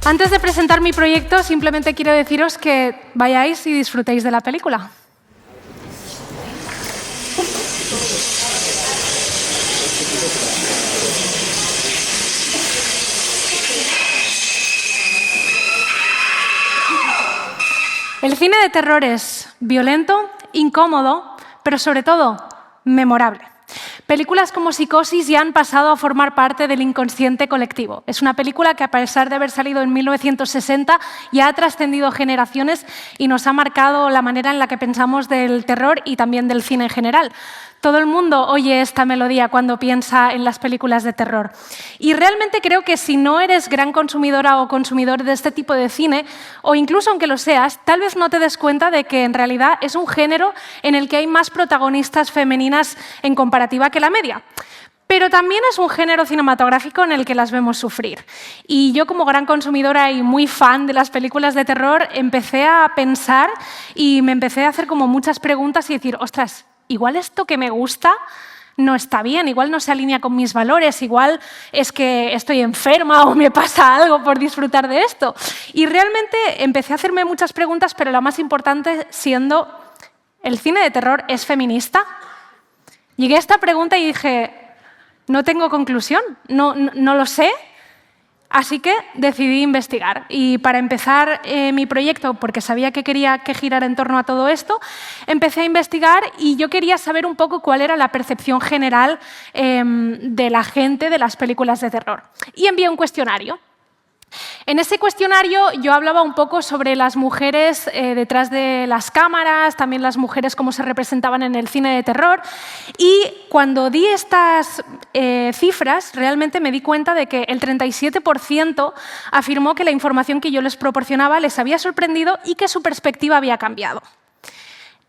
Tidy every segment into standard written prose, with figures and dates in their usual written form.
Antes de presentar mi proyecto, simplemente quiero deciros que vayáis y disfrutéis de la película. El cine de terror es violento, incómodo, pero sobre todo, memorable. Películas como Psicosis ya han pasado a formar parte del inconsciente colectivo. Es una película que, a pesar de haber salido en 1960, ya ha trascendido generaciones y nos ha marcado la manera en la que pensamos del terror y también del cine en general. Todo el mundo oye esta melodía cuando piensa en las películas de terror. Y realmente creo que si no eres gran consumidora o consumidor de este tipo de cine, o incluso aunque lo seas, tal vez no te des cuenta de que en realidad es un género en el que hay más protagonistas femeninas en comparativa que la media. Pero también es un género cinematográfico en el que las vemos sufrir. Y yo, como gran consumidora y muy fan de las películas de terror, empecé a pensar y me empecé a hacer como muchas preguntas y decir, ostras, igual esto que me gusta no está bien, igual no se alinea con mis valores, igual es que estoy enferma o me pasa algo por disfrutar de esto. Y realmente empecé a hacerme muchas preguntas, pero la más importante siendo, ¿el cine de terror es feminista? Llegué a esta pregunta y dije, no tengo conclusión, no lo sé. Así que decidí investigar y para empezar mi proyecto, porque sabía que quería que girara en torno a todo esto, empecé a investigar y yo quería saber un poco cuál era la percepción general de la gente de las películas de terror. Y envié un cuestionario. En ese cuestionario yo hablaba un poco sobre las mujeres detrás de las cámaras, también las mujeres cómo se representaban en el cine de terror. Y cuando di estas cifras, realmente me di cuenta de que el 37% afirmó que la información que yo les proporcionaba les había sorprendido y que su perspectiva había cambiado.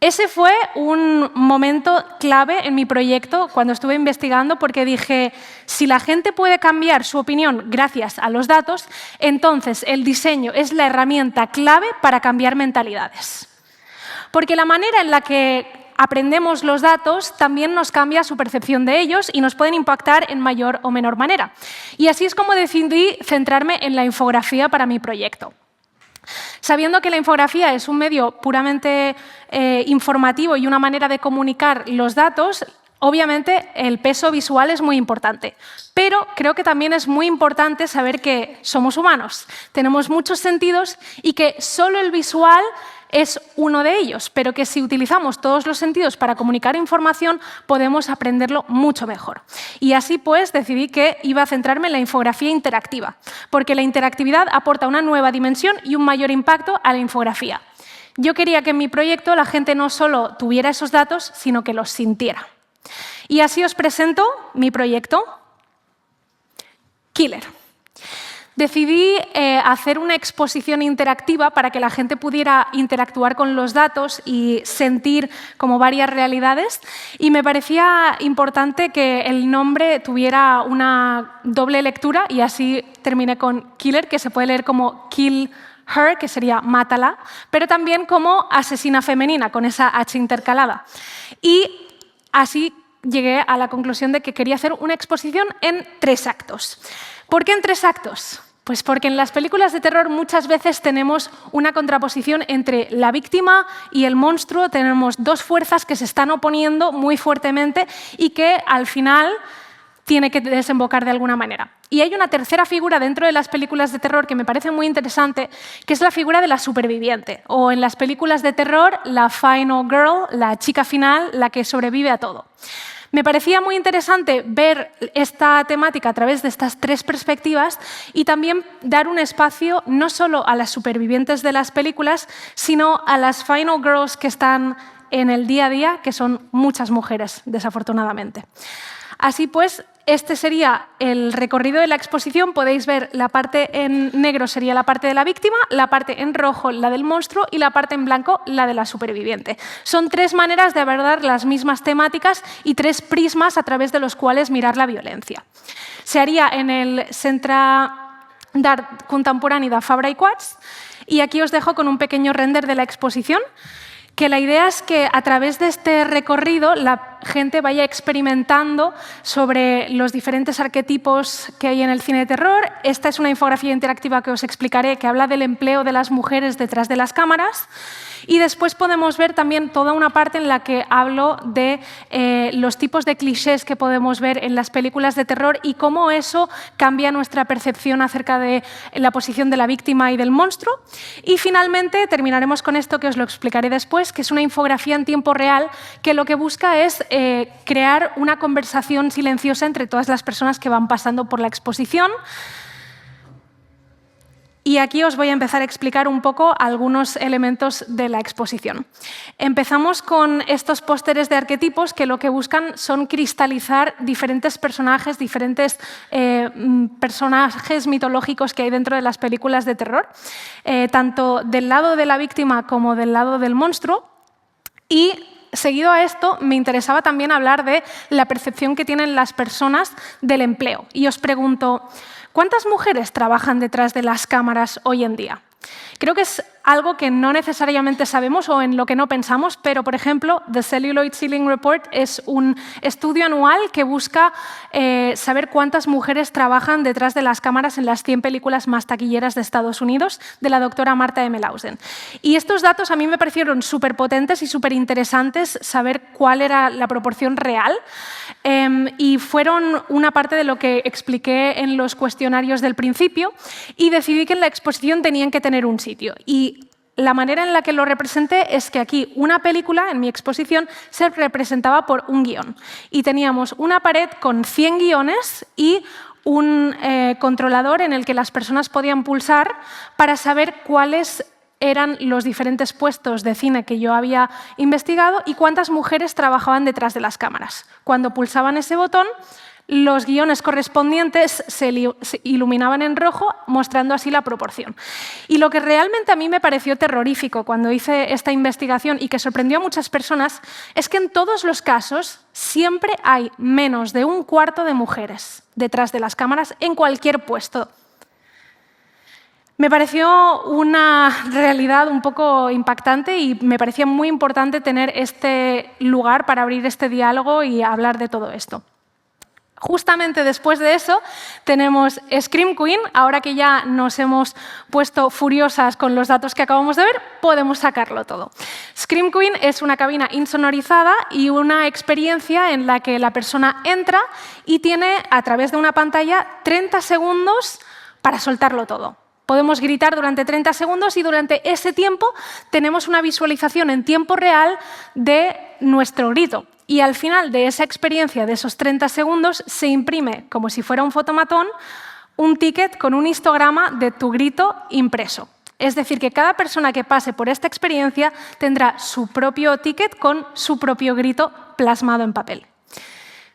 Ese fue un momento clave en mi proyecto cuando estuve investigando porque dije, si la gente puede cambiar su opinión gracias a los datos, entonces el diseño es la herramienta clave para cambiar mentalidades. Porque la manera en la que aprendemos los datos también nos cambia su percepción de ellos y nos pueden impactar en mayor o menor manera. Y así es como decidí centrarme en la infografía para mi proyecto. Sabiendo que la infografía es un medio puramente informativo y una manera de comunicar los datos, obviamente el peso visual es muy importante. Pero creo que también es muy importante saber que somos humanos, tenemos muchos sentidos y que solo el visual es uno de ellos, pero que si utilizamos todos los sentidos para comunicar información, podemos aprenderlo mucho mejor. Y así pues decidí que iba a centrarme en la infografía interactiva, porque la interactividad aporta una nueva dimensión y un mayor impacto a la infografía. Yo quería que en mi proyecto la gente no solo tuviera esos datos, sino que los sintiera. Y así os presento mi proyecto, Killer. Decidí hacer una exposición interactiva para que la gente pudiera interactuar con los datos y sentir como varias realidades. Y me parecía importante que el nombre tuviera una doble lectura y así terminé con Killer, que se puede leer como Kill Her, que sería mátala, pero también como asesina femenina, con esa H intercalada. Y así llegué a la conclusión de que quería hacer una exposición en 3 actos. ¿Por qué en 3 actos? Pues porque en las películas de terror muchas veces tenemos una contraposición entre la víctima y el monstruo. Tenemos 2 fuerzas que se están oponiendo muy fuertemente y que al final tiene que desembocar de alguna manera. Y hay una tercera figura dentro de las películas de terror que me parece muy interesante, que es la figura de la superviviente. O en las películas de terror, la final girl, la chica final, la que sobrevive a todo. Me parecía muy interesante ver esta temática a través de estas 3 perspectivas y también dar un espacio no solo a las supervivientes de las películas, sino a las final girls que están en el día a día, que son muchas mujeres, desafortunadamente. Así pues, este sería el recorrido de la exposición. Podéis ver la parte en negro sería la parte de la víctima, la parte en rojo la del monstruo y la parte en blanco la de la superviviente. Son 3 maneras de abordar las mismas temáticas y 3 prismas a través de los cuales mirar la violencia. Se haría en el Centre d'Art Contemporani de Fabra i Coats y aquí os dejo con un pequeño render de la exposición que la idea es que a través de este recorrido la gente vaya experimentando sobre los diferentes arquetipos que hay en el cine de terror. Esta es una infografía interactiva que os explicaré, que habla del empleo de las mujeres detrás de las cámaras. Y después podemos ver también toda una parte en la que hablo de los tipos de clichés que podemos ver en las películas de terror y cómo eso cambia nuestra percepción acerca de la posición de la víctima y del monstruo. Y finalmente terminaremos con esto que os lo explicaré después, que es una infografía en tiempo real que lo que busca es crear una conversación silenciosa entre todas las personas que van pasando por la exposición. Y aquí os voy a empezar a explicar un poco algunos elementos de la exposición. Empezamos con estos pósteres de arquetipos que lo que buscan son cristalizar diferentes personajes, personajes mitológicos que hay dentro de las películas de terror, tanto del lado de la víctima como del lado del monstruo. Y seguido a esto, me interesaba también hablar de la percepción que tienen las personas del empleo. Y os pregunto, ¿cuántas mujeres trabajan detrás de las cámaras hoy en día? Creo que es algo que no necesariamente sabemos o en lo que no pensamos, pero, por ejemplo, The Celluloid Ceiling Report es un estudio anual que busca saber cuántas mujeres trabajan detrás de las cámaras en las 100 películas más taquilleras de Estados Unidos, de la doctora Martha M. Lausen. Y estos datos a mí me parecieron súper potentes y súper interesantes saber cuál era la proporción real, y fueron una parte de lo que expliqué en los cuestionarios del principio, y decidí que en la exposición tenían que tener un sitio. Y la manera en la que lo representé es que aquí una película, en mi exposición, se representaba por un guión. Y teníamos una pared con 100 guiones y un controlador en el que las personas podían pulsar para saber cuáles eran los diferentes puestos de cine que yo había investigado y cuántas mujeres trabajaban detrás de las cámaras. Cuando pulsaban ese botón, los guiones correspondientes se iluminaban en rojo, mostrando así la proporción. Y lo que realmente a mí me pareció terrorífico cuando hice esta investigación y que sorprendió a muchas personas es que en todos los casos siempre hay menos de un cuarto de mujeres detrás de las cámaras en cualquier puesto. Me pareció una realidad un poco impactante y me parecía muy importante tener este lugar para abrir este diálogo y hablar de todo esto. Justamente después de eso tenemos Scream Queen. Ahora que ya nos hemos puesto furiosas con los datos que acabamos de ver, podemos sacarlo todo. Scream Queen es una cabina insonorizada y una experiencia en la que la persona entra y tiene, a través de una pantalla, 30 segundos para soltarlo todo. Podemos gritar durante 30 segundos y durante ese tiempo tenemos una visualización en tiempo real de nuestro grito. Y al final de esa experiencia, de esos 30 segundos, se imprime, como si fuera un fotomatón, un ticket con un histograma de tu grito impreso. Es decir, que cada persona que pase por esta experiencia tendrá su propio ticket con su propio grito plasmado en papel.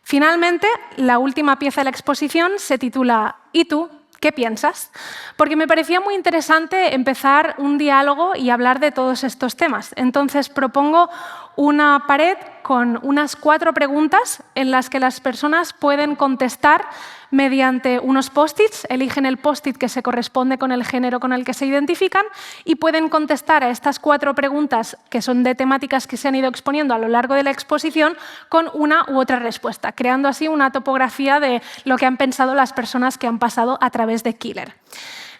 Finalmente, la última pieza de la exposición se titula ¿Y tú? ¿Qué piensas? Porque me parecía muy interesante empezar un diálogo y hablar de todos estos temas. Entonces propongo una pared con unas 4 preguntas en las que las personas pueden contestar mediante unos post-its, eligen el post-it que se corresponde con el género con el que se identifican y pueden contestar a estas 4 preguntas que son de temáticas que se han ido exponiendo a lo largo de la exposición con una u otra respuesta, creando así una topografía de lo que han pensado las personas que han pasado a través de Killer.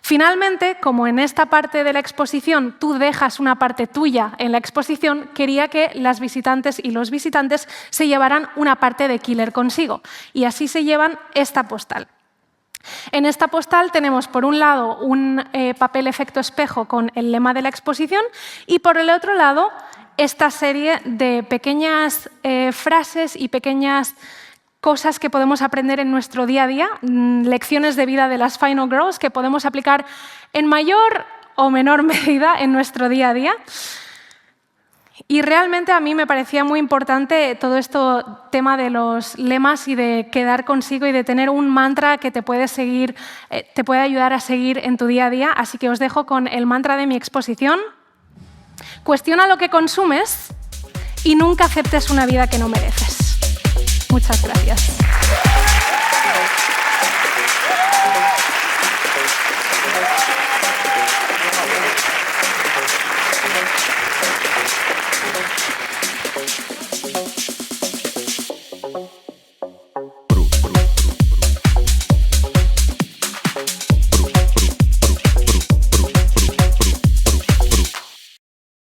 Finalmente, como en esta parte de la exposición tú dejas una parte tuya en la exposición, quería que las visitantes y los visitantes se llevaran una parte de Killer consigo. Y así se llevan esta postal. En esta postal tenemos, por un lado, un papel efecto espejo con el lema de la exposición y, por el otro lado, esta serie de pequeñas frases y pequeñas cosas que podemos aprender en nuestro día a día, lecciones de vida de las Final Girls que podemos aplicar en mayor o menor medida en nuestro día a día. Y realmente a mí me parecía muy importante todo esto tema de los lemas y de quedar consigo y de tener un mantra que te puede ayudar a seguir en tu día a día. Así que os dejo con el mantra de mi exposición. Cuestiona lo que consumes y nunca aceptes una vida que no mereces. Muchas gracias.